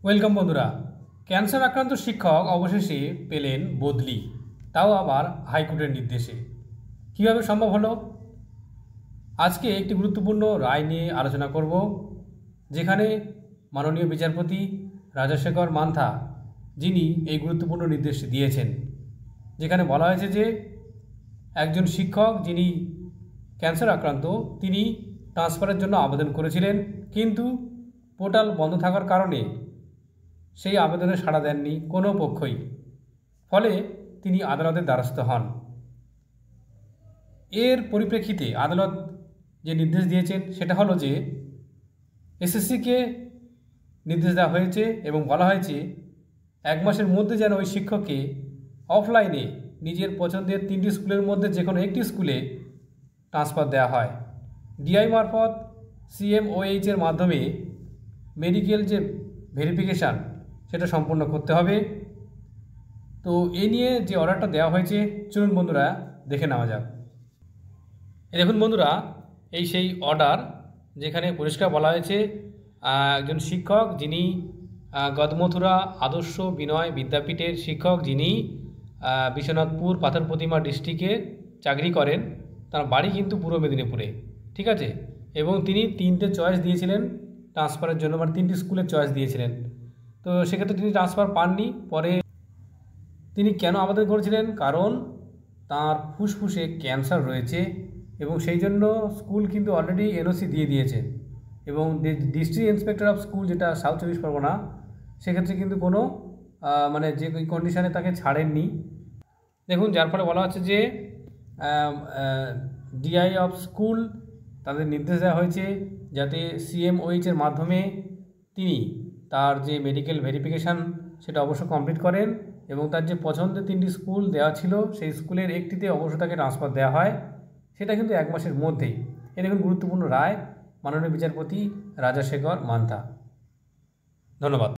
Welcome বন্ধুরা। Cancer আক্রান্ত শিক্ষক অবশেষে পেলেন বদলি, তাও আবার হাইকোর্টের নির্দেশে। কীভাবে সম্ভব হলো? আজকে একটি গুরুত্বপূর্ণ রায় নিয়ে আলোচনা করব, যেখানে মাননীয় বিচারপতি রাজাশেখর মান্থা যিনি এই গুরুত্বপূর্ণ নির্দেশ দিয়েছেন, যেখানে বলা হয়েছে যে একজন শিক্ষক যিনি ক্যান্সার আক্রান্ত তিনি ট্রান্সফারের জন্য আবেদন করেছিলেন, কিন্তু পোর্টাল বন্ধ থাকার কারণে সেই আবেদনে সাড়া দেননি কোনো পক্ষই। ফলে তিনি আদালতের দ্বারস্থ হন। এর পরিপ্রেক্ষিতে আদালত যে নির্দেশ দিয়েছেন সেটা হলো যে এসএসসিকে নির্দেশ দেওয়া হয়েছে এবং বলা হয়েছে 1 মাসের মধ্যে যেন ওই শিক্ষককে অফলাইনে নিজের পছন্দের 3টি স্কুলের মধ্যে যে কোনো একটি স্কুলে ট্রান্সফার দেওয়া হয়। ডিআই মারফত CMOH এর মাধ্যমে মেডিকেল যে ভেরিফিকেশান সেটা সম্পন্ন করতে হবে। তো এই নিয়ে যে অর্ডারটা দেওয়া হয়েছে, চলুন বন্ধুরা দেখে নেওয়া যাক। দেখুন বন্ধুরা, এই সেই অর্ডার যেখানে পরিষ্কার বলা হয়েছে একজন শিক্ষক যিনি গদমথুরা আদর্শ বিনয় বিদ্যাপীঠের শিক্ষক, যিনি বিশ্বনাথপুর পাথর প্রতিমা ডিস্ট্রিক্টে চাকরি করেন, তার বাড়ি কিন্তু পূর্ব মেদিনীপুরে, ঠিক আছে। এবং তিনি 3টে চয়েস দিয়েছিলেন ট্রান্সফারের জন্য, মানে 3টি স্কুলের চয়েস দিয়েছিলেন। তো সেক্ষেত্রে তিনি ট্রান্সফার পাননি। পরে তিনি কেন আবেদন করেছিলেন? কারণ তার ফুসফুসে ক্যান্সার রয়েছে এবং সেই জন্য স্কুল কিন্তু অলরেডি NOC দিয়ে দিয়েছে। এবং ডিস্ট্রিক্ট ইন্সপেক্টর অফ স্কুল, যেটা সাউথ 24 পরগনা, সেক্ষেত্রে কিন্তু কোনো মানে যে কন্ডিশনে তাকে ছাড়েননি। দেখুন, যার ফলে বলা হচ্ছে যে ডিআই অফ স্কুল তাদের নির্দেশ দেওয়া হয়েছে যাতে CMOH এর মাধ্যমে তিনি তার যে মেডিকেল ভেরিফিকেশান সেটা অবশ্য কমপ্লিট করেন এবং তার যে পছন্দের 3টি স্কুল দেওয়া ছিল সেই স্কুলের একটিতে অবশ্য তাকে ট্রান্সফার দেওয়া হয়, সেটা কিন্তু 1 মাসের মধ্যেই। এ দেখুন গুরুত্বপূর্ণ রায়, মাননীয় বিচারপতি রাজাশেখর মান্থা। ধন্যবাদ।